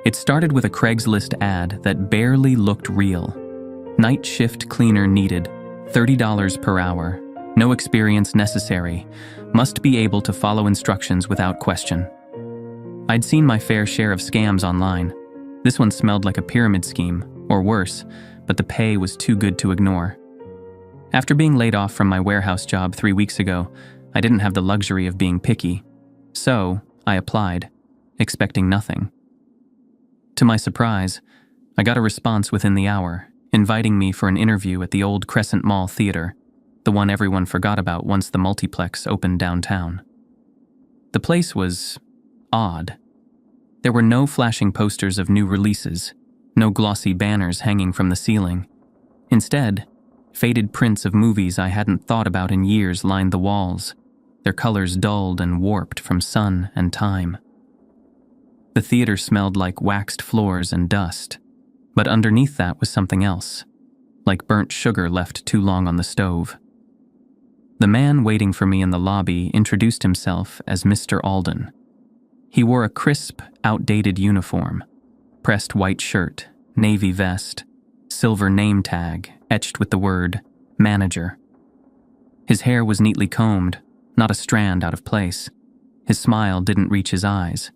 It started with a Craigslist ad that barely looked real. Nightshift cleaner needed, $30 per hour, no experience necessary, must be able to follow instructions without question. I'd seen my fair share of scams online. This one smelled like a pyramid scheme, or worse, but the pay was too good to ignore. After being laid off from my warehouse job 3 weeks ago, I didn't have the luxury of being picky. So, I applied, expecting nothing. To my surprise, I got a response within the hour, inviting me for an interview at the old Crescent Mall Theater, the one everyone forgot about once the multiplex opened downtown. The place was odd. There were no flashing posters of new releases, no glossy banners hanging from the ceiling. Instead, faded prints of movies I hadn't thought about in years lined the walls, their colors dulled and warped from sun and time. The theater smelled like waxed floors and dust, but underneath that was something else, like burnt sugar left too long on the stove. The man waiting for me in the lobby introduced himself as Mr. Alden. He wore a crisp, outdated uniform, pressed white shirt, navy vest, silver name tag etched with the word manager. His hair was neatly combed, not a strand out of place. His smile didn't reach his eyes.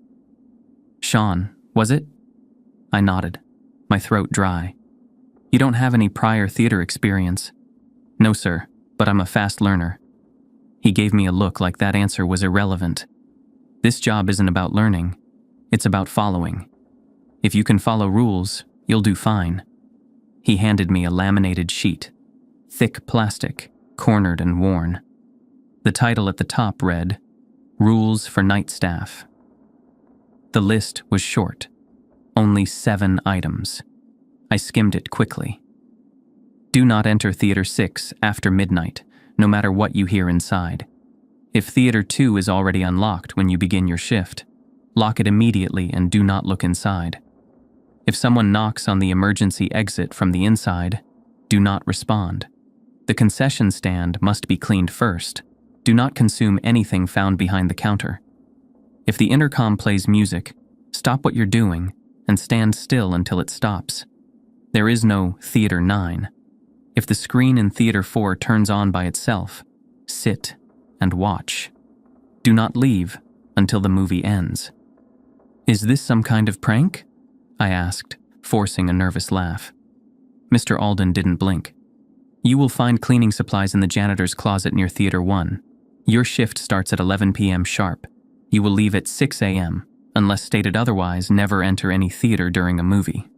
"Sean, was it?" I nodded, my throat dry. "You don't have any prior theater experience?" "No, sir, but I'm a fast learner." He gave me a look like that answer was irrelevant. This job isn't about learning, it's about following. If you can follow rules, you'll do fine. He handed me a laminated sheet, thick plastic, cornered and worn. The title at the top read, "Rules for Night Staff." The list was short, only 7 items. I skimmed it quickly. Do not enter Theater 6 after midnight, no matter what you hear inside. If Theater 2 is already unlocked when you begin your shift, lock it immediately and do not look inside. If someone knocks on the emergency exit from the inside, do not respond. The concession stand must be cleaned first. Do not consume anything found behind the counter. If the intercom plays music, stop what you're doing and stand still until it stops. There is no Theater 9. If the screen in Theater 4 turns on by itself, sit and watch. Do not leave until the movie ends. "Is this some kind of prank?" I asked, forcing a nervous laugh. Mr. Alden didn't blink. "You will find cleaning supplies in the janitor's closet near Theater 1. Your shift starts at 11 p.m. sharp. You will leave at 6 a.m. Unless stated otherwise, never enter any theater during a movie."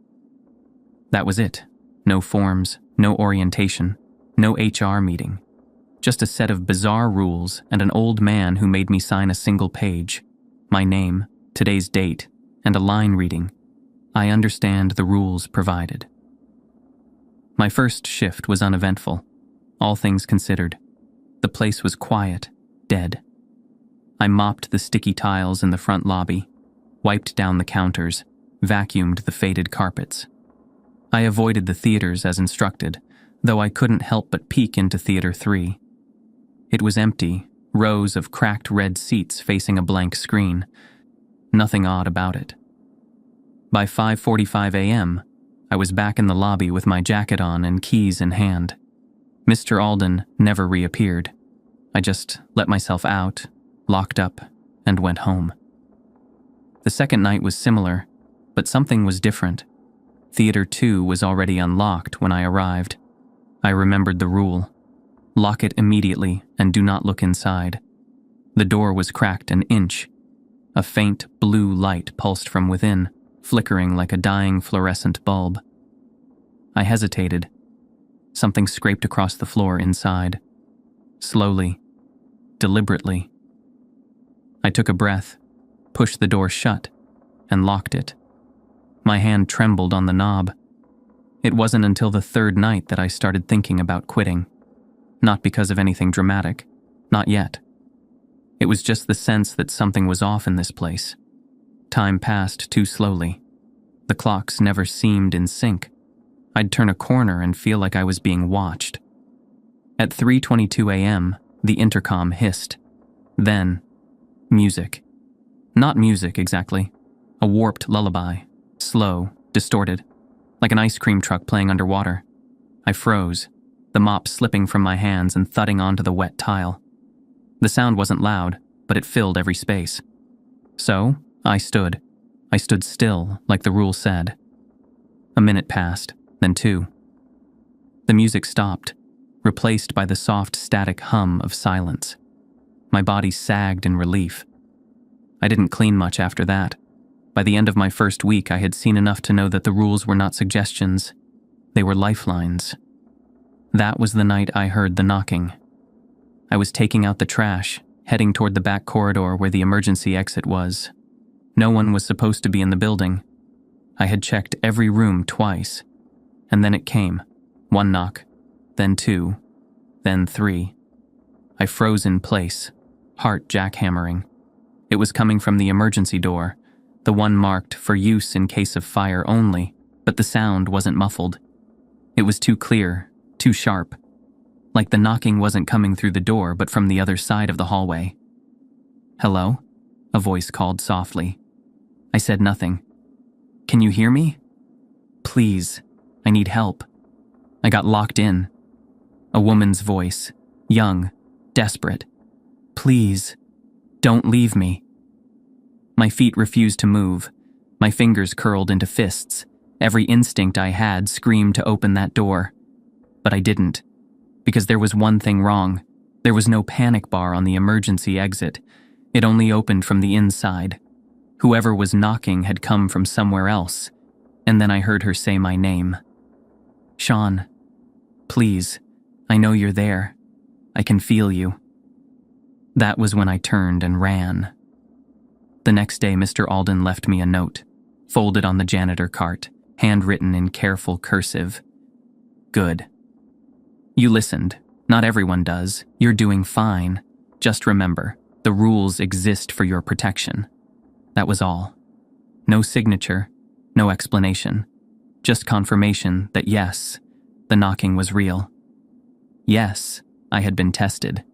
That was it. No forms, no orientation, no HR meeting. Just a set of bizarre rules and an old man who made me sign a single page. My name, today's date, and a line reading, "I understand the rules provided." My first shift was uneventful, all things considered. The place was quiet, dead. I mopped the sticky tiles in the front lobby, wiped down the counters, vacuumed the faded carpets. I avoided the theaters as instructed, though I couldn't help but peek into Theater 3. It was empty, rows of cracked red seats facing a blank screen. Nothing odd about it. By 5:45 a.m., I was back in the lobby with my jacket on and keys in hand. Mr. Alden never reappeared. I just let myself out, locked up, and went home. The second night was similar, but something was different. Theater 2 was already unlocked when I arrived. I remembered the rule. Lock it immediately and do not look inside. The door was cracked an inch. A faint blue light pulsed from within, flickering like a dying fluorescent bulb. I hesitated. Something scraped across the floor inside. Slowly, deliberately. I took a breath, pushed the door shut, and locked it. My hand trembled on the knob. It wasn't until the third night that I started thinking about quitting. Not because of anything dramatic, not yet. It was just the sense that something was off in this place. Time passed too slowly. The clocks never seemed in sync. I'd turn a corner and feel like I was being watched. At 3:22 a.m., the intercom hissed. Then, music, Not music, exactly. A warped lullaby. Slow, distorted. Like an ice cream truck playing underwater. I froze, the mop slipping from my hands and thudding onto the wet tile. The sound wasn't loud, but it filled every space. So, I stood. I stood still, like the rule said. A minute passed, then 2. The music stopped, replaced by the soft static hum of silence. My body sagged in relief. I didn't clean much after that. By the end of my first week, I had seen enough to know that the rules were not suggestions. They were lifelines. That was the night I heard the knocking. I was taking out the trash, heading toward the back corridor where the emergency exit was. No one was supposed to be in the building. I had checked every room twice. And then it came. 1 knock, then 2, then 3. I froze in place, heart jackhammering. It was coming from the emergency door, the one marked for use in case of fire only, but the sound wasn't muffled. It was too clear, too sharp. Like the knocking wasn't coming through the door, but from the other side of the hallway. "Hello?" a voice called softly. I said nothing. "Can you hear me? Please, I need help." I got locked in. A woman's voice, young, desperate. "Please, don't leave me." My feet refused to move. My fingers curled into fists. Every instinct I had screamed to open that door. But I didn't. Because there was one thing wrong. There was no panic bar on the emergency exit. It only opened from the inside. Whoever was knocking had come from somewhere else. And then I heard her say my name. "Sean, please, I know you're there. I can feel you." That was when I turned and ran. The next day, Mr. Alden left me a note, folded on the janitor cart, handwritten in careful cursive. "Good. You listened. Not everyone does. You're doing fine. Just remember, the rules exist for your protection." That was all. No signature, no explanation. Just confirmation that yes, the knocking was real. Yes, I had been tested.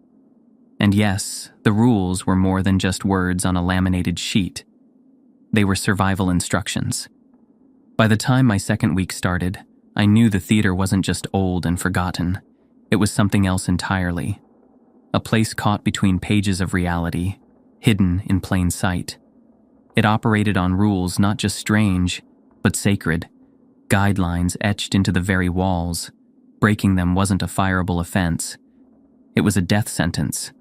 And yes, the rules were more than just words on a laminated sheet. They were survival instructions. By the time my second week started, I knew the theater wasn't just old and forgotten. It was something else entirely. A place caught between pages of reality, hidden in plain sight. It operated on rules not just strange, but sacred. Guidelines etched into the very walls. Breaking them wasn't a fireable offense. It was a death sentence.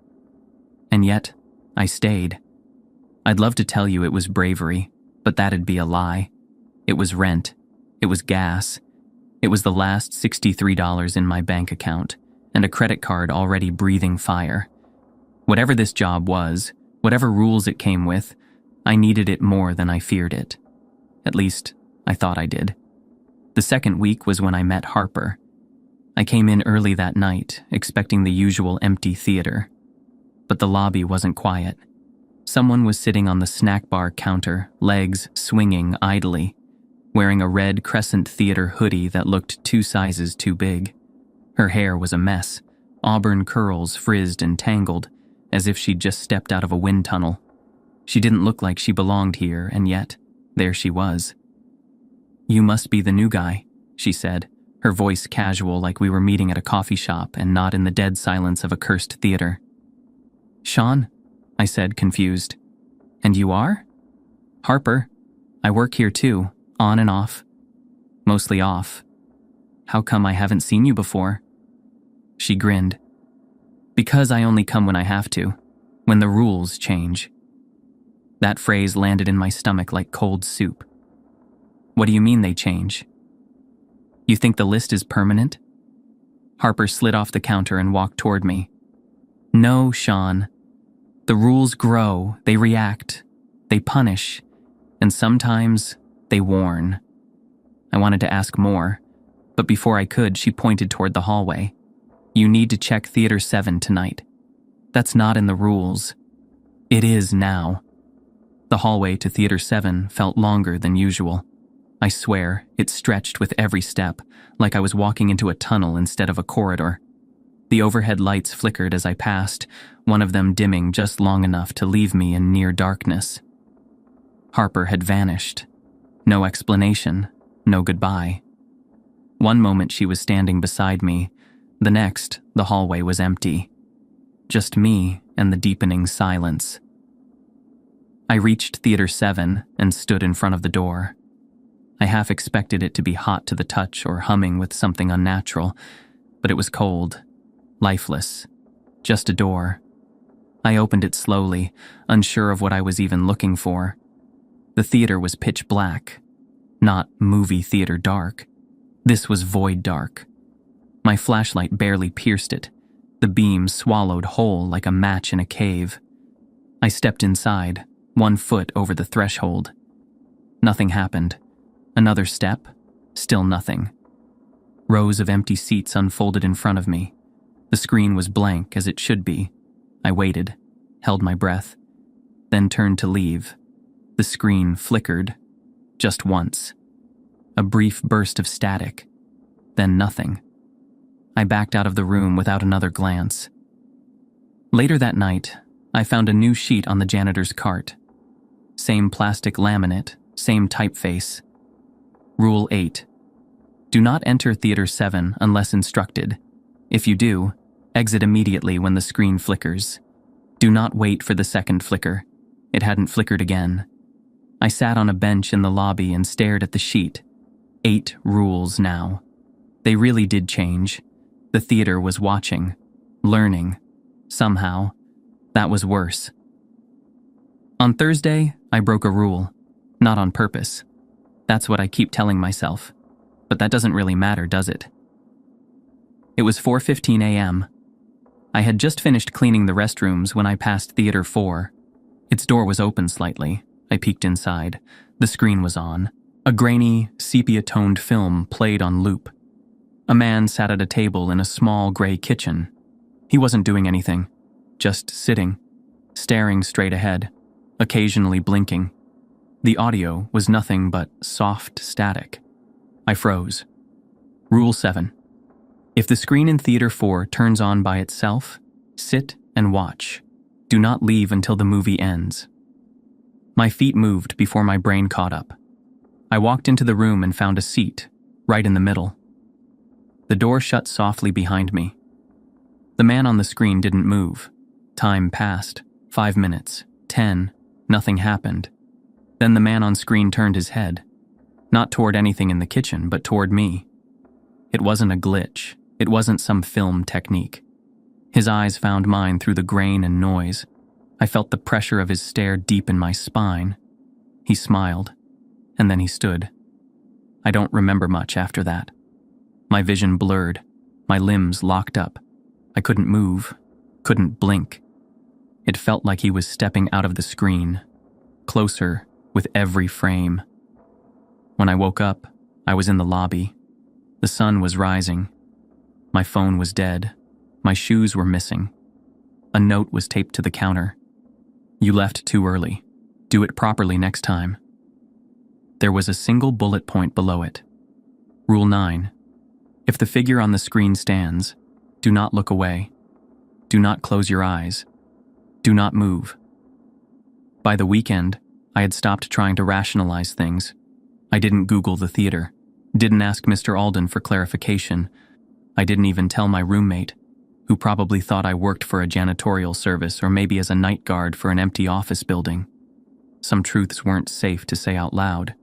And yet, I stayed. I'd love to tell you it was bravery, but that'd be a lie. It was rent. It was gas. It was the last $63 in my bank account, and a credit card already breathing fire. Whatever this job was, whatever rules it came with, I needed it more than I feared it. At least, I thought I did. The second week was when I met Harper. I came in early that night, expecting the usual empty theater. But the lobby wasn't quiet. Someone was sitting on the snack bar counter, legs swinging idly, wearing a red Crescent Theater hoodie that looked 2 sizes too big. Her hair was a mess, auburn curls frizzed and tangled, as if she'd just stepped out of a wind tunnel. She didn't look like she belonged here, and yet, there she was. "You must be the new guy," she said, her voice casual like we were meeting at a coffee shop and not in the dead silence of a cursed theater. "Sean?" I said, confused. "And you are?" "Harper. I work here too, on and off. Mostly off. How come I haven't seen you before?" She grinned. "Because I only come when I have to, when the rules change." That phrase landed in my stomach like cold soup. "What do you mean they change? You think the list is permanent?" Harper slid off the counter and walked toward me. "No, Sean. The rules grow, they react, they punish, and sometimes they warn." I wanted to ask more, but before I could, she pointed toward the hallway. "You need to check Theater 7 tonight. That's not in the rules. It is now." The hallway to Theater 7 felt longer than usual. I swear, it stretched with every step, like I was walking into a tunnel instead of a corridor. The overhead lights flickered as I passed, one of them dimming just long enough to leave me in near darkness. Harper had vanished. No explanation, no goodbye. One moment she was standing beside me, the next, the hallway was empty. Just me and the deepening silence. I reached Theater 7 and stood in front of the door. I half expected it to be hot to the touch or humming with something unnatural, but it was cold, lifeless, just a door. I opened it slowly, unsure of what I was even looking for. The theater was pitch black, not movie theater dark. This was void dark. My flashlight barely pierced it, the beam swallowed whole like a match in a cave. I stepped inside, 1 foot over the threshold. Nothing happened. Another step, still nothing. Rows of empty seats unfolded in front of me. The screen was blank, as it should be. I waited, held my breath, then turned to leave. The screen flickered, just once. A brief burst of static, then nothing. I backed out of the room without another glance. Later that night, I found a new sheet on the janitor's cart. Same plastic laminate, same typeface. Rule 8. Do not enter Theater 7 unless instructed. If you do, exit immediately when the screen flickers. Do not wait for the second flicker. It hadn't flickered again. I sat on a bench in the lobby and stared at the sheet. 8 rules now. They really did change. The theater was watching, learning. Somehow, that was worse. On Thursday, I broke a rule. Not on purpose. That's what I keep telling myself. But that doesn't really matter, does it? It was 4:15 a.m. I had just finished cleaning the restrooms when I passed Theater 4. Its door was open slightly. I peeked inside. The screen was on. A grainy, sepia-toned film played on loop. A man sat at a table in a small gray kitchen. He wasn't doing anything, just sitting, staring straight ahead, occasionally blinking. The audio was nothing but soft static. I froze. Rule 7. If the screen in Theater 4 turns on by itself, sit and watch. Do not leave until the movie ends. My feet moved before my brain caught up. I walked into the room and found a seat, right in the middle. The door shut softly behind me. The man on the screen didn't move. Time passed. 5 minutes. 10. Nothing happened. Then the man on screen turned his head. Not toward anything in the kitchen, but toward me. It wasn't a glitch. It wasn't some film technique. His eyes found mine through the grain and noise. I felt the pressure of his stare deep in my spine. He smiled, and then he stood. I don't remember much after that. My vision blurred, my limbs locked up. I couldn't move, couldn't blink. It felt like he was stepping out of the screen, closer with every frame. When I woke up, I was in the lobby. The sun was rising. My phone was dead. My shoes were missing. A note was taped to the counter. You left too early. Do it properly next time. There was a single bullet point below it. Rule 9. If the figure on the screen stands, do not look away. Do not close your eyes. Do not move. By the weekend, I had stopped trying to rationalize things. I didn't Google the theater. Didn't ask Mr. Alden for clarification. I didn't even tell my roommate, who probably thought I worked for a janitorial service or maybe as a night guard for an empty office building. Some truths weren't safe to say out loud.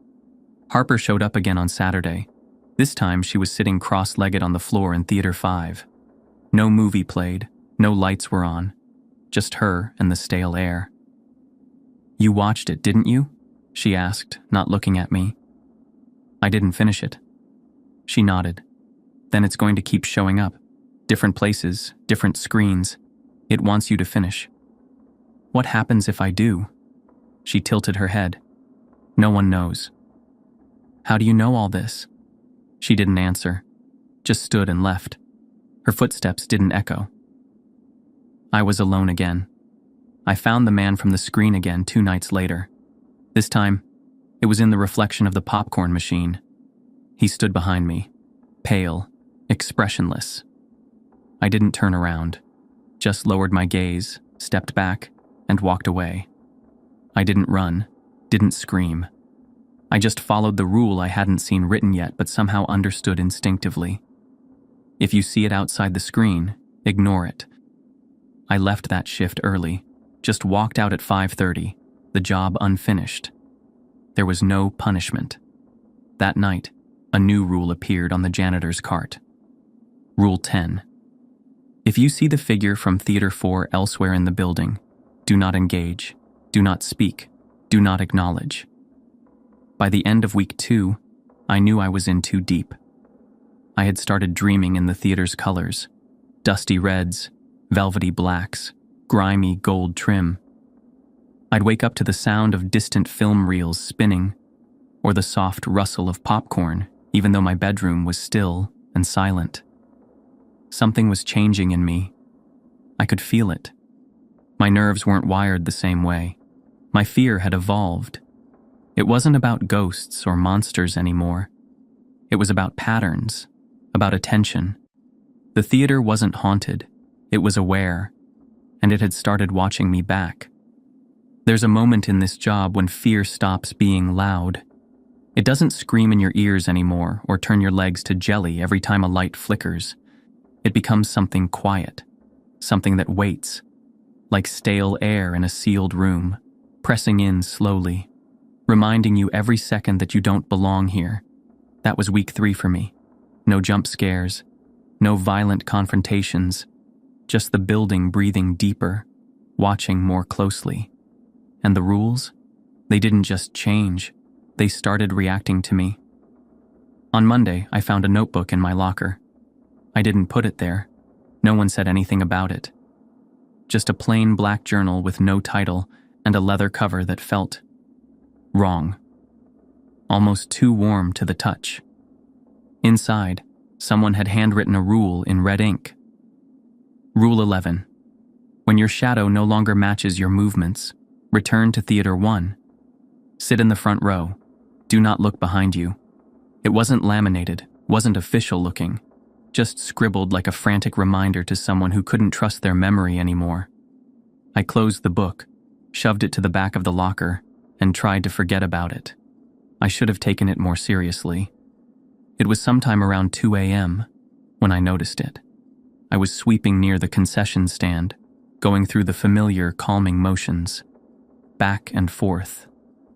Harper showed up again on Saturday. This time she was sitting cross-legged on the floor in Theater 5. No movie played, no lights were on, just her and the stale air. You watched it, didn't you? She asked, not looking at me. I didn't finish it. She nodded. Then it's going to keep showing up. Different places, different screens. It wants you to finish. What happens if I do? She tilted her head. No one knows. How do you know all this? She didn't answer, just stood and left. Her footsteps didn't echo. I was alone again. I found the man from the screen again 2 nights later. This time, it was in the reflection of the popcorn machine. He stood behind me, pale, expressionless. I didn't turn around, just lowered my gaze, stepped back, and walked away. I didn't run, didn't scream. I just followed the rule I hadn't seen written yet but somehow understood instinctively. If you see it outside the screen, ignore it. I left that shift early, just walked out at 5:30, the job unfinished. There was no punishment. That night, a new rule appeared on the janitor's cart. Rule 10. If you see the figure from Theater 4 elsewhere in the building, do not engage, do not speak, do not acknowledge. By the end of week 2, I knew I was in too deep. I had started dreaming in the theater's colors: dusty reds, velvety blacks, grimy gold trim. I'd wake up to the sound of distant film reels spinning, or the soft rustle of popcorn, even though my bedroom was still and silent. Something was changing in me. I could feel it. My nerves weren't wired the same way. My fear had evolved. It wasn't about ghosts or monsters anymore. It was about patterns, about attention. The theater wasn't haunted. It was aware, and it had started watching me back. There's a moment in this job when fear stops being loud. It doesn't scream in your ears anymore or turn your legs to jelly every time a light flickers. It becomes something quiet, something that waits, like stale air in a sealed room, pressing in slowly, reminding you every second that you don't belong here. That was week 3 for me. No jump scares, no violent confrontations, just the building breathing deeper, watching more closely. And the rules? They didn't just change, they started reacting to me. On Monday, I found a notebook in my locker. I didn't put it there. No one said anything about it. Just a plain black journal with no title and a leather cover that felt wrong. Almost too warm to the touch. Inside, someone had handwritten a rule in red ink. Rule 11. When your shadow no longer matches your movements, return to Theater 1. Sit in the front row. Do not look behind you. It wasn't laminated, wasn't official looking, just scribbled like a frantic reminder to someone who couldn't trust their memory anymore. I closed the book, shoved it to the back of the locker, and tried to forget about it. I should have taken it more seriously. It was sometime around 2 a.m. when I noticed it. I was sweeping near the concession stand, going through the familiar calming motions. Back and forth,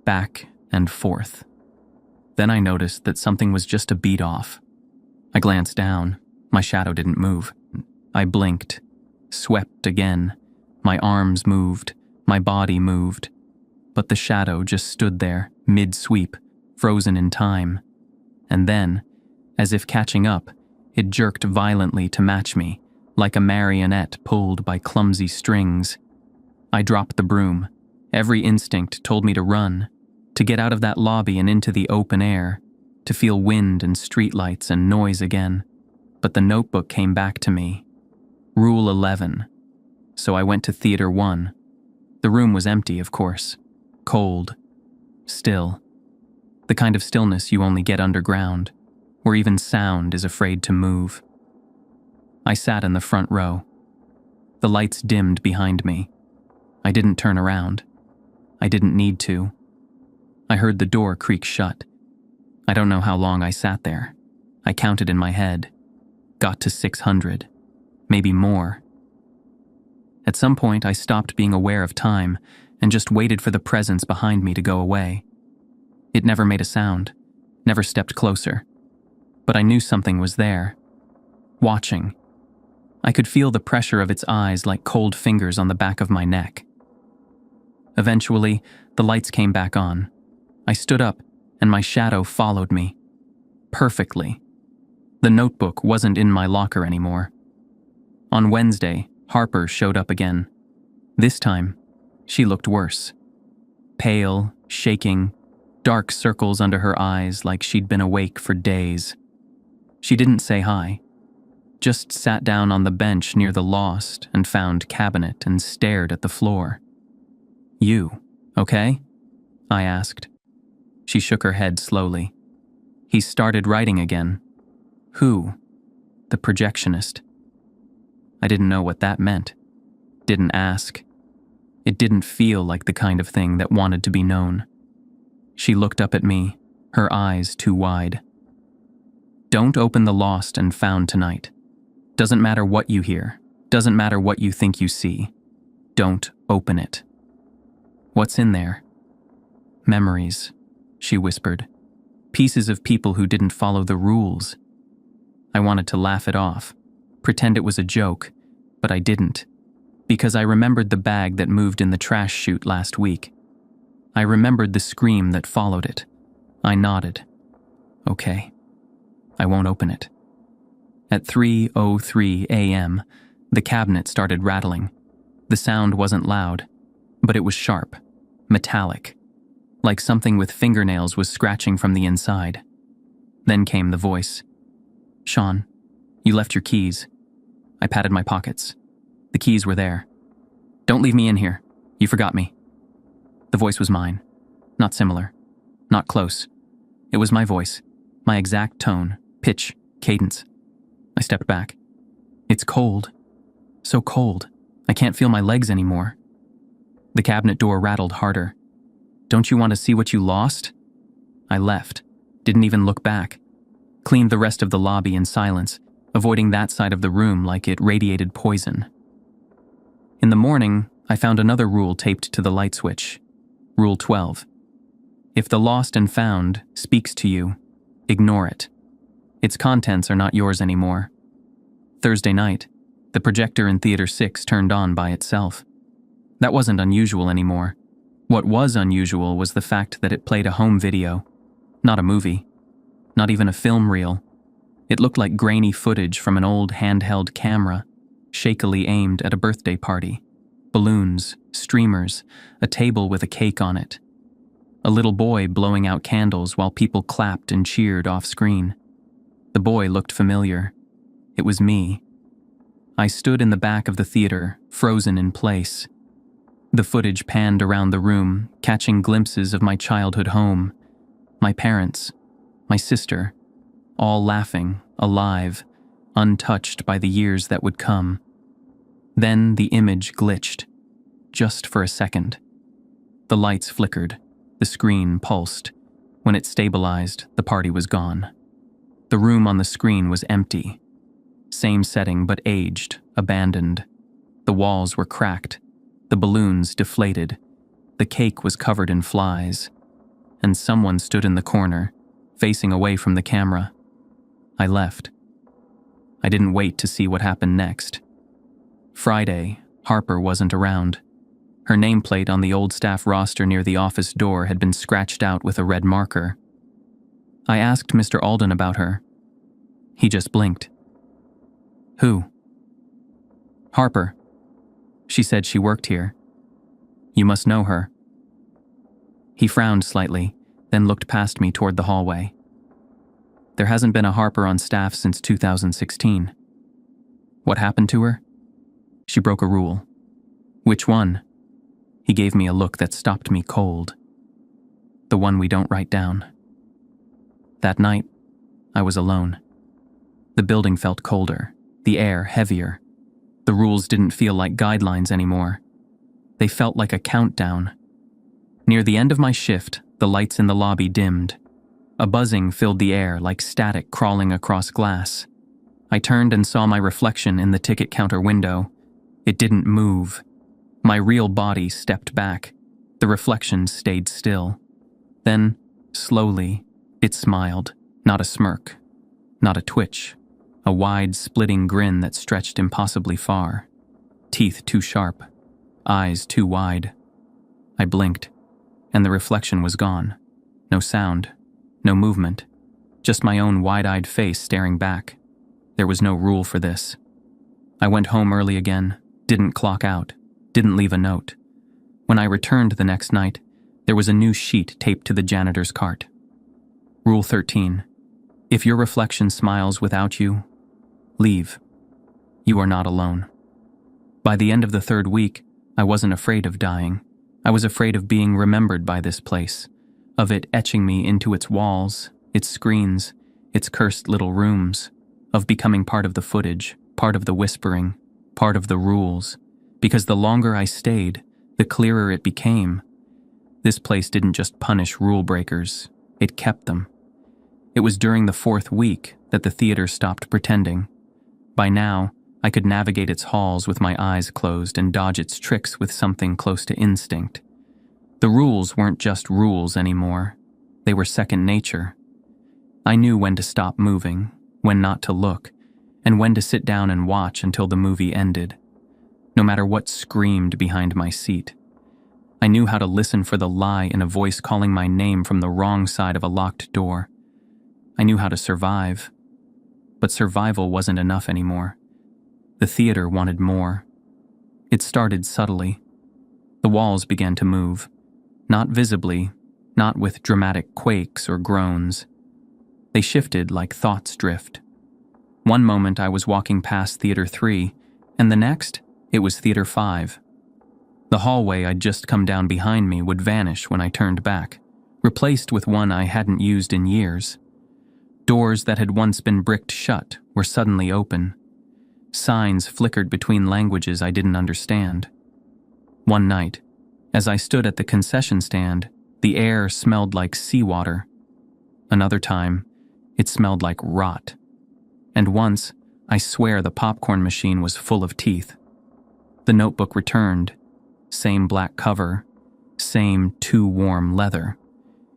back and forth. Then I noticed that something was just a beat off. I glanced down. My shadow didn't move. I blinked, swept again. My arms moved, my body moved. But the shadow just stood there, mid-sweep, frozen in time. And then, as if catching up, it jerked violently to match me, like a marionette pulled by clumsy strings. I dropped the broom. Every instinct told me to run, to get out of that lobby and into the open air, to feel wind and streetlights and noise again. But the notebook came back to me. Rule 11. So I went to Theater 1. The room was empty, of course. Cold. Still. The kind of stillness you only get underground, where even sound is afraid to move. I sat in the front row. The lights dimmed behind me. I didn't turn around. I didn't need to. I heard the door creak shut. I don't know how long I sat there. I counted in my head. Got to 600. Maybe more. At some point, I stopped being aware of time and just waited for the presence behind me to go away. It never made a sound, never stepped closer. But I knew something was there. Watching. I could feel the pressure of its eyes like cold fingers on the back of my neck. Eventually, the lights came back on. I stood up, and my shadow followed me. Perfectly. The notebook wasn't in my locker anymore. On Wednesday, Harper showed up again. This time, she looked worse. Pale, shaking, dark circles under her eyes like she'd been awake for days. She didn't say hi. Just sat down on the bench near the lost and found cabinet and stared at the floor. "You, okay?" I asked. She shook her head slowly. "He started writing again." "Who?" "The projectionist." I didn't know what that meant. Didn't ask. It didn't feel like the kind of thing that wanted to be known. She looked up at me, her eyes too wide. Don't open the lost and found tonight. Doesn't matter what you hear. Doesn't matter what you think you see. Don't open it. What's in there? Memories, she whispered. Pieces of people who didn't follow the rules. I wanted to laugh it off, pretend it was a joke, but I didn't, because I remembered the bag that moved in the trash chute last week. I remembered the scream that followed it. I nodded. Okay, I won't open it. At 3:03 a.m., the cabinet started rattling. The sound wasn't loud, but it was sharp, metallic, like something with fingernails was scratching from the inside. Then came the voice. Sean, you left your keys. I patted my pockets. The keys were there. Don't leave me in here. You forgot me. The voice was mine. Not similar. Not close. It was my voice. My exact tone, pitch, cadence. I stepped back. It's cold. So cold. I can't feel my legs anymore. The cabinet door rattled harder. Don't you want to see what you lost? I left. Didn't even look back. Cleaned the rest of the lobby in silence, avoiding that side of the room like it radiated poison. In the morning, I found another rule taped to the light switch. Rule 12. If the lost and found speaks to you, ignore it. Its contents are not yours anymore. Thursday night, the projector in Theater 6 turned on by itself. That wasn't unusual anymore. What was unusual was the fact that it played a home video, not a movie, not even a film reel. It looked like grainy footage from an old handheld camera, shakily aimed at a birthday party. Balloons, streamers, a table with a cake on it. A little boy blowing out candles while people clapped and cheered off-screen. The boy looked familiar. It was me. I stood in the back of the theater, frozen in place. The footage panned around the room, catching glimpses of my childhood home, my parents, my sister, all laughing, alive, untouched by the years that would come. Then the image glitched, just for a second. The lights flickered, the screen pulsed. When it stabilized, the party was gone. The room on the screen was empty. Same setting but aged, abandoned. The walls were cracked. The balloons deflated. The cake was covered in flies. And someone stood in the corner, facing away from the camera. I left. I didn't wait to see what happened next. Friday, Harper wasn't around. Her nameplate on the old staff roster near the office door had been scratched out with a red marker. I asked Mr. Alden about her. He just blinked. Who? Harper. She said she worked here. You must know her. He frowned slightly, then looked past me toward the hallway. There hasn't been a Harper on staff since 2016. What happened to her? She broke a rule. Which one? He gave me a look that stopped me cold. The one we don't write down. That night, I was alone. The building felt colder, the air heavier. The rules didn't feel like guidelines anymore. They felt like a countdown. Near the end of my shift, the lights in the lobby dimmed. A buzzing filled the air like static crawling across glass. I turned and saw my reflection in the ticket counter window. It didn't move. My real body stepped back. The reflection stayed still. Then, slowly, it smiled. Not a smirk. Not a twitch. A wide, splitting grin that stretched impossibly far. Teeth too sharp. Eyes too wide. I blinked, and the reflection was gone. No sound. No movement. Just my own wide-eyed face staring back. There was no rule for this. I went home early again, didn't clock out, didn't leave a note. When I returned the next night, there was a new sheet taped to the janitor's cart. Rule 13. If your reflection smiles without you, leave. You are not alone. By the end of the third week, I wasn't afraid of dying. I was afraid of being remembered by this place, of it etching me into its walls, its screens, its cursed little rooms, of becoming part of the footage, part of the whispering, part of the rules, because the longer I stayed, the clearer it became. This place didn't just punish rule breakers, it kept them. It was during the 4th week that the theater stopped pretending. By now, I could navigate its halls with my eyes closed and dodge its tricks with something close to instinct. The rules weren't just rules anymore. They were second nature. I knew when to stop moving, when not to look, and when to sit down and watch until the movie ended, no matter what screamed behind my seat. I knew how to listen for the lie in a voice calling my name from the wrong side of a locked door. I knew how to survive, but survival wasn't enough anymore. The theater wanted more. It started subtly. The walls began to move, not visibly, not with dramatic quakes or groans. They shifted like thoughts drift. One moment I was walking past Theater 3, and the next, it was Theater 5. The hallway I'd just come down behind me would vanish when I turned back, replaced with one I hadn't used in years. Doors that had once been bricked shut were suddenly open. Signs flickered between languages I didn't understand. One night, as I stood at the concession stand, the air smelled like seawater. Another time, it smelled like rot. And once, I swear the popcorn machine was full of teeth. The notebook returned. Same black cover, same too warm leather.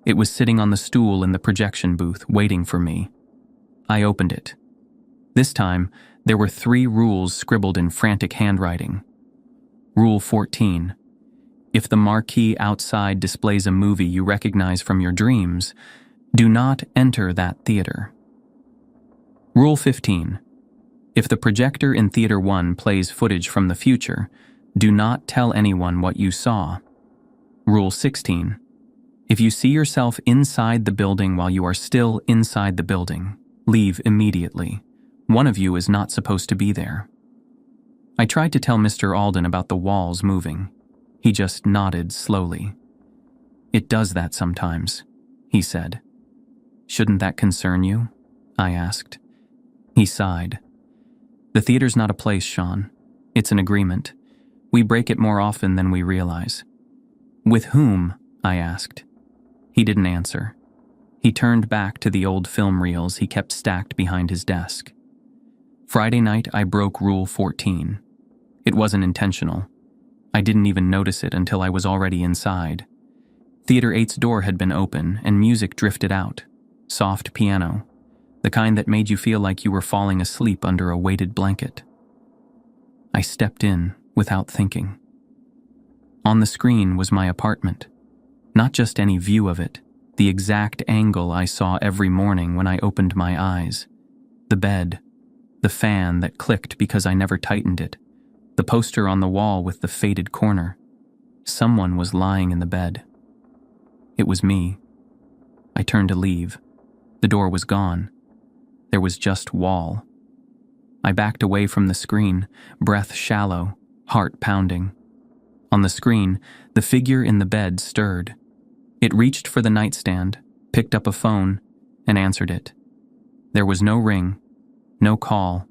It was sitting on the stool in the projection booth, waiting for me. I opened it. This time, there were 3 rules scribbled in frantic handwriting. Rule 14. If the marquee outside displays a movie you recognize from your dreams, do not enter that theater. Rule 15. If the projector in Theater 1 plays footage from the future, do not tell anyone what you saw. Rule 16. If you see yourself inside the building while you are still inside the building, leave immediately. One of you is not supposed to be there. I tried to tell Mr. Alden about the walls moving. He just nodded slowly. It does that sometimes, he said. Shouldn't that concern you? I asked. He sighed. The theater's not a place, Sean. It's an agreement. We break it more often than we realize. With whom? I asked. He didn't answer. He turned back to the old film reels he kept stacked behind his desk. Friday night, I broke Rule 14. It wasn't intentional. I didn't even notice it until I was already inside. Theater 8's door had been open, and music drifted out. Soft piano. The kind that made you feel like you were falling asleep under a weighted blanket. I stepped in without thinking. On the screen was my apartment. Not just any view of it, the exact angle I saw every morning when I opened my eyes. The bed, the fan that clicked because I never tightened it, the poster on the wall with the faded corner. Someone was lying in the bed. It was me. I turned to leave. The door was gone. There was just wall. I backed away from the screen, breath shallow, heart pounding. On the screen, the figure in the bed stirred. It reached for the nightstand, picked up a phone, and answered it. There was no ring, no call,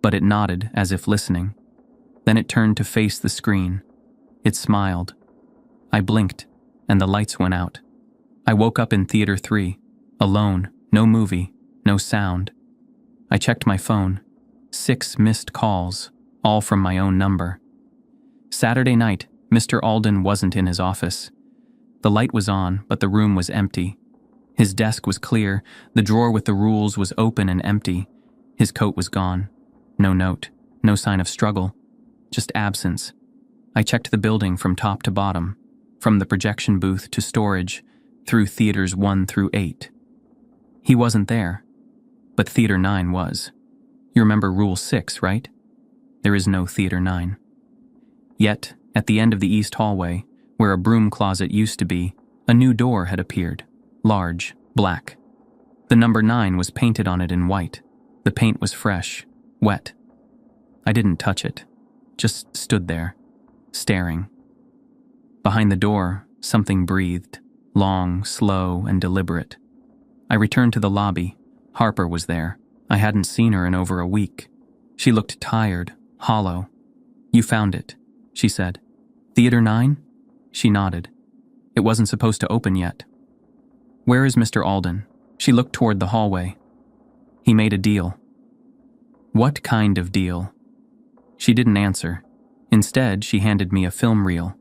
but it nodded as if listening. Then it turned to face the screen. It smiled. I blinked, and the lights went out. I woke up in Theater 3, alone, no movie, no sound. I checked my phone. 6 missed calls, all from my own number. Saturday night, Mr. Alden wasn't in his office. The light was on, but the room was empty. His desk was clear, the drawer with the rules was open and empty. His coat was gone. No note, no sign of struggle, just absence. I checked the building from top to bottom, from the projection booth to storage, through Theaters 1 through 8. He wasn't there, but Theater 9 was. You remember Rule 6, right? There is no Theater 9. Yet, at the end of the east hallway, where a broom closet used to be, a new door had appeared, large, black. The number 9 was painted on it in white. The paint was fresh, wet. I didn't touch it, just stood there, staring. Behind the door, something breathed, long, slow, and deliberate. I returned to the lobby. Harper was there. I hadn't seen her in over a week. She looked tired, hollow. You found it, she said. Theater 9? She nodded. It wasn't supposed to open yet. "Where is Mr. Alden?" She looked toward the hallway. "He made a deal." "What kind of deal?" She didn't answer. Instead, she handed me a film reel.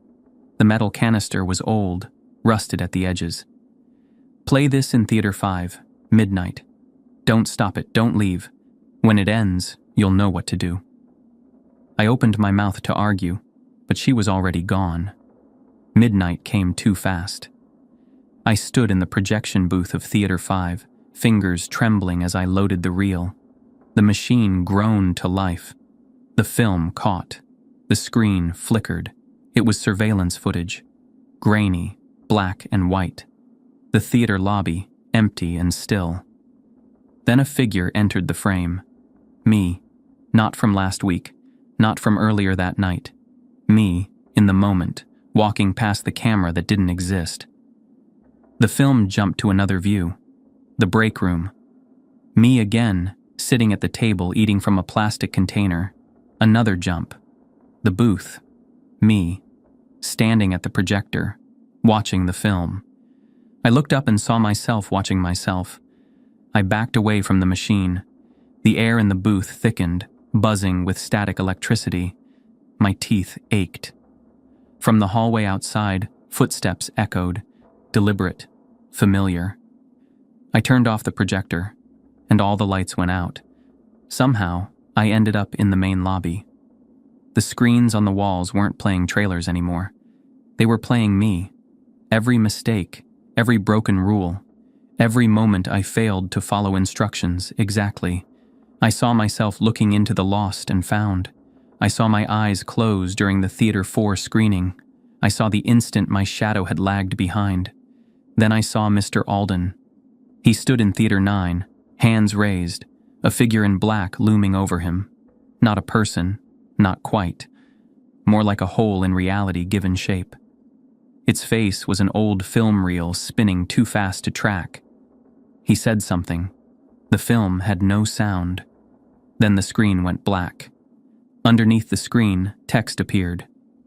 The metal canister was old, rusted at the edges. "Play this in Theater 5, midnight. Don't stop it, don't leave. When it ends, you'll know what to do." I opened my mouth to argue, but she was already gone. Midnight came too fast. I stood in the projection booth of Theater 5, fingers trembling as I loaded the reel. The machine groaned to life. The film caught. The screen flickered. It was surveillance footage. Grainy, black and white. The theater lobby, empty and still. Then a figure entered the frame. Me, not from last week, not from earlier that night. Me, in the moment, walking past the camera that didn't exist. The film jumped to another view. The break room. Me again, sitting at the table eating from a plastic container. Another jump. The booth. Me, standing at the projector, watching the film. I looked up and saw myself watching myself. I backed away from the machine. The air in the booth thickened, buzzing with static electricity. My teeth ached. From the hallway outside, footsteps echoed, deliberate, familiar. I turned off the projector, and all the lights went out. Somehow, I ended up in the main lobby. The screens on the walls weren't playing trailers anymore. They were playing me. Every mistake, every broken rule, every moment I failed to follow instructions exactly. I saw myself looking into the lost and found. I saw my eyes close during the Theater 4 screening. I saw the instant my shadow had lagged behind. Then I saw Mr. Alden. He stood in Theater 9, hands raised, a figure in black looming over him. Not a person, not quite. More like a hole in reality given shape. Its face was an old film reel spinning too fast to track. He said something. The film had no sound. Then the screen went black. Underneath the screen, text appeared.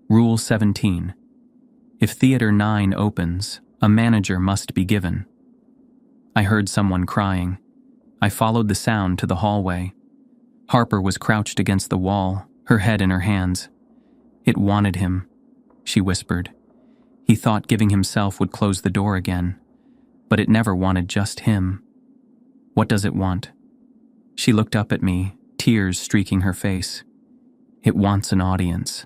Rule 17. If Theater 9 opens, a manager must be given. I heard someone crying. I followed the sound to the hallway. Harper was crouched against the wall, her head in her hands. "It wanted him," she whispered. "He thought giving himself would close the door again, but it never wanted just him. What does it want?" She looked up at me, tears streaking her face. "It wants an audience."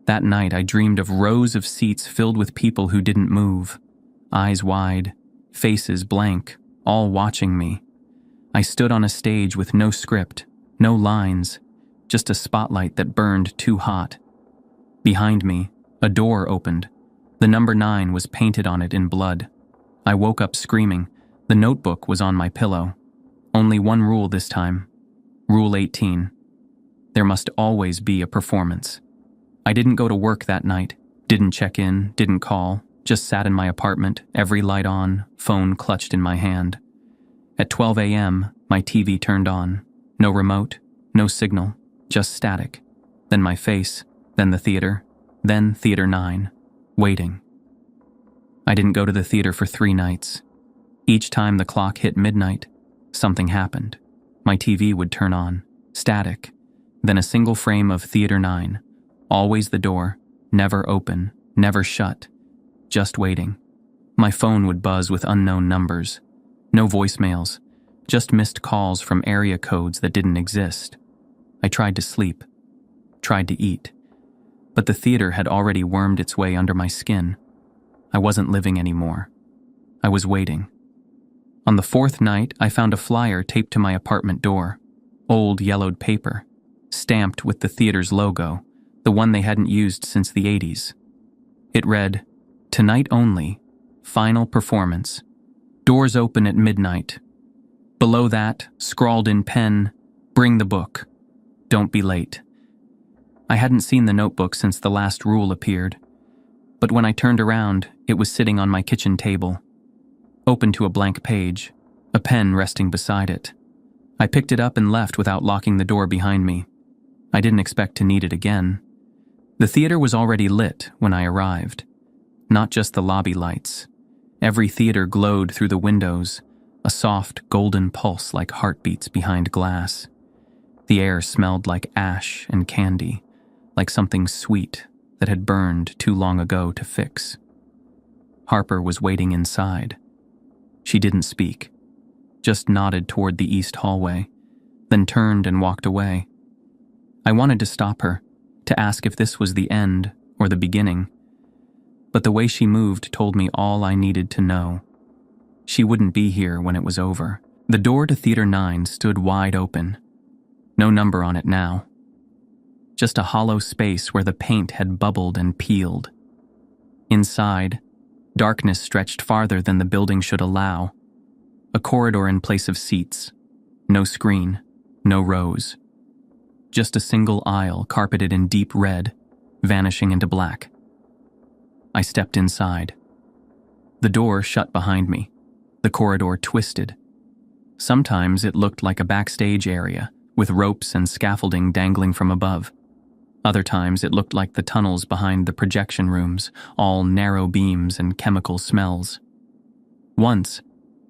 That night I dreamed of rows of seats filled with people who didn't move, eyes wide, faces blank, all watching me. I stood on a stage with no script, no lines, just a spotlight that burned too hot. Behind me, a door opened. The number 9 was painted on it in blood. I woke up screaming. The notebook was on my pillow. Only one rule this time. Rule 18. There must always be a performance. I didn't go to work that night, didn't check in, didn't call, just sat in my apartment, every light on, phone clutched in my hand. At 12 a.m., my TV turned on. No remote, no signal, just static. Then my face, then the theater, then Theater 9, waiting. I didn't go to the theater for 3 nights. Each time the clock hit midnight, something happened. My TV would turn on, static, then a single frame of Theater 9. Always the door, never open, never shut, just waiting. My phone would buzz with unknown numbers. No voicemails, just missed calls from area codes that didn't exist. I tried to sleep, tried to eat, but the theater had already wormed its way under my skin. I wasn't living anymore. I was waiting. On the 4th night, I found a flyer taped to my apartment door. Old yellowed paper, stamped with the theater's logo, the one they hadn't used since the 80s. It read, "Tonight only, final performance. Doors open at midnight." Below that, scrawled in pen, "Bring the book. Don't be late." I hadn't seen the notebook since the last rule appeared, but when I turned around, it was sitting on my kitchen table, open to a blank page, a pen resting beside it. I picked it up and left without locking the door behind me. I didn't expect to need it again. The theater was already lit when I arrived. Not just the lobby lights. Every theater glowed through the windows, a soft, golden pulse like heartbeats behind glass. The air smelled like ash and candy, like something sweet that had burned too long ago to fix. Harper was waiting inside. She didn't speak, just nodded toward the east hallway, then turned and walked away. I wanted to stop her, to ask if this was the end or the beginning, but the way she moved told me all I needed to know. She wouldn't be here when it was over. The door to Theater 9 stood wide open. No number on it now. Just a hollow space where the paint had bubbled and peeled. Inside, darkness stretched farther than the building should allow. A corridor in place of seats. No screen, no rows. Just a single aisle carpeted in deep red, vanishing into black. I stepped inside. The door shut behind me. The corridor twisted. Sometimes it looked like a backstage area, with ropes and scaffolding dangling from above. Other times it looked like the tunnels behind the projection rooms, all narrow beams and chemical smells. Once,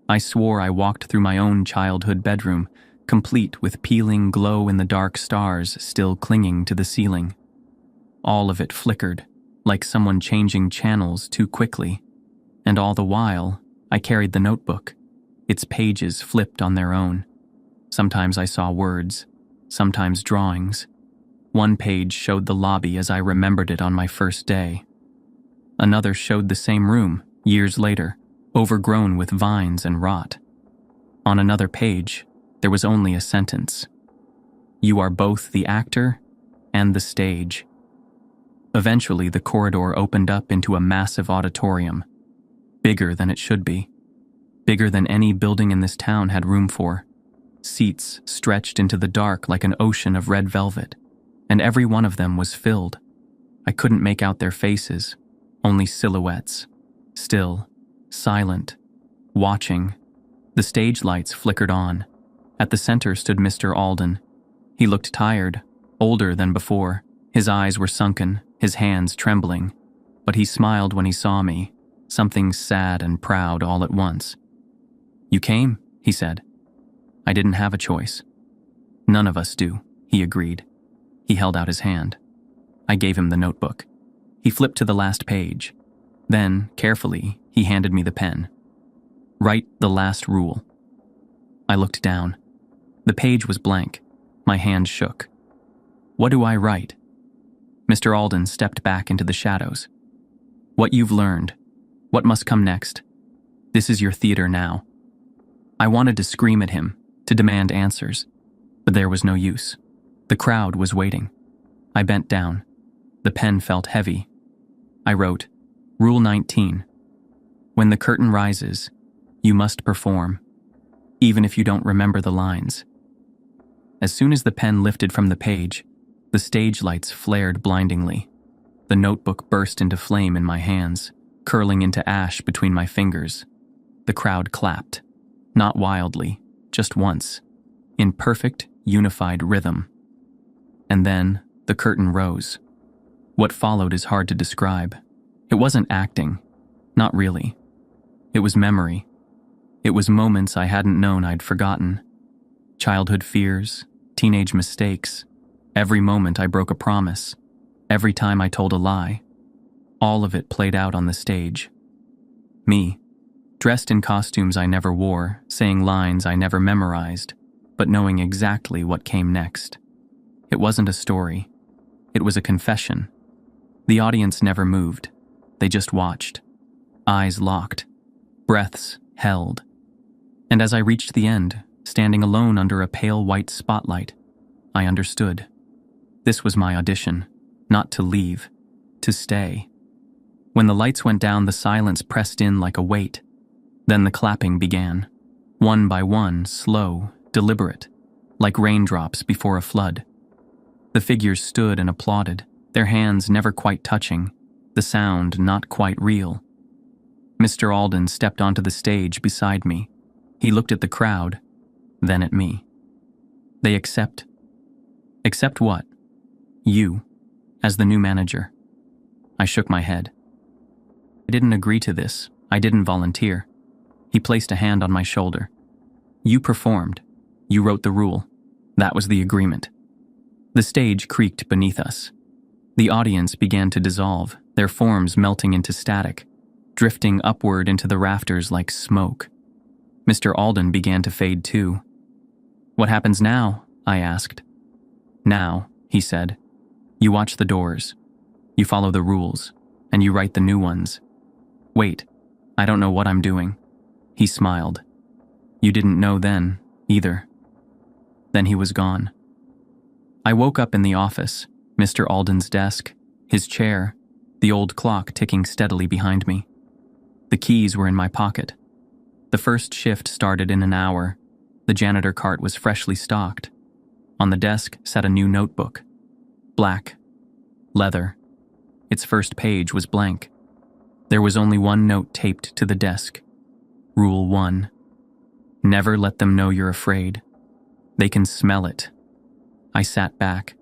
I swore I walked through my own childhood bedroom, complete with peeling glow-in-the-dark stars still clinging to the ceiling. All of it flickered, like someone changing channels too quickly, and all the while, I carried the notebook. Its pages flipped on their own. Sometimes I saw words, sometimes drawings. One page showed the lobby as I remembered it on my first day. Another showed the same room, years later, overgrown with vines and rot. On another page, there was only a sentence. You are both the actor and the stage. Eventually, the corridor opened up into a massive auditorium, bigger than it should be, bigger than any building in this town had room for. Seats stretched into the dark like an ocean of red velvet, and every one of them was filled. I couldn't make out their faces, only silhouettes, still, silent, watching. The stage lights flickered on. At the center stood Mr. Alden. He looked tired, older than before. His eyes were sunken, his hands trembling, but he smiled when he saw me, something sad and proud all at once. You came, he said. I didn't have a choice. None of us do, he agreed. He held out his hand. I gave him the notebook. He flipped to the last page. Then, carefully, he handed me the pen. Write the last rule. I looked down. The page was blank. My hand shook. What do I write? Mr. Alden stepped back into the shadows. What you've learned. What must come next. This is your theater now. I wanted to scream at him, to demand answers, but there was no use. The crowd was waiting. I bent down. The pen felt heavy. I wrote, Rule 19. When the curtain rises, you must perform, even if you don't remember the lines. As soon as the pen lifted from the page, the stage lights flared blindingly. The notebook burst into flame in my hands, curling into ash between my fingers. The crowd clapped. Not wildly, just once, in perfect, unified rhythm. And then, the curtain rose. What followed is hard to describe. It wasn't acting. Not really. It was memory. It was moments I hadn't known I'd forgotten. Childhood fears, teenage mistakes. Every moment I broke a promise. Every time I told a lie. All of it played out on the stage. Me, dressed in costumes I never wore, saying lines I never memorized, but knowing exactly what came next. It wasn't a story. It was a confession. The audience never moved. They just watched. Eyes locked. Breaths held. And as I reached the end, standing alone under a pale white spotlight, I understood. This was my audition, not to leave, to stay. When the lights went down, the silence pressed in like a weight. Then the clapping began, one by one, slow, deliberate, like raindrops before a flood. The figures stood and applauded, their hands never quite touching, the sound not quite real. Mr. Alden stepped onto the stage beside me. He looked at the crowd, then at me. They accept. Accept what? You, as the new manager. I shook my head. didn't agree to this. I didn't volunteer. He placed a hand on my shoulder. You performed. You wrote the rule. That was the agreement. The stage creaked beneath us. The audience began to dissolve, their forms melting into static, drifting upward into the rafters like smoke. Mr. Alden began to fade too. What happens now? I asked. Now, he said, you watch the doors. You follow the rules, and you write the new ones. Wait, I don't know what I'm doing. He smiled. You didn't know then, either. Then he was gone. I woke up in the office, Mr. Alden's desk, his chair, the old clock ticking steadily behind me. The keys were in my pocket. The first shift started in an hour. The janitor cart was freshly stocked. On the desk sat a new notebook. Black. Leather. Its first page was blank. There was only one note taped to the desk. Rule 1. Never let them know you're afraid. They can smell it. I sat back,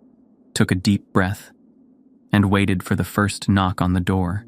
took a deep breath, and waited for the first knock on the door.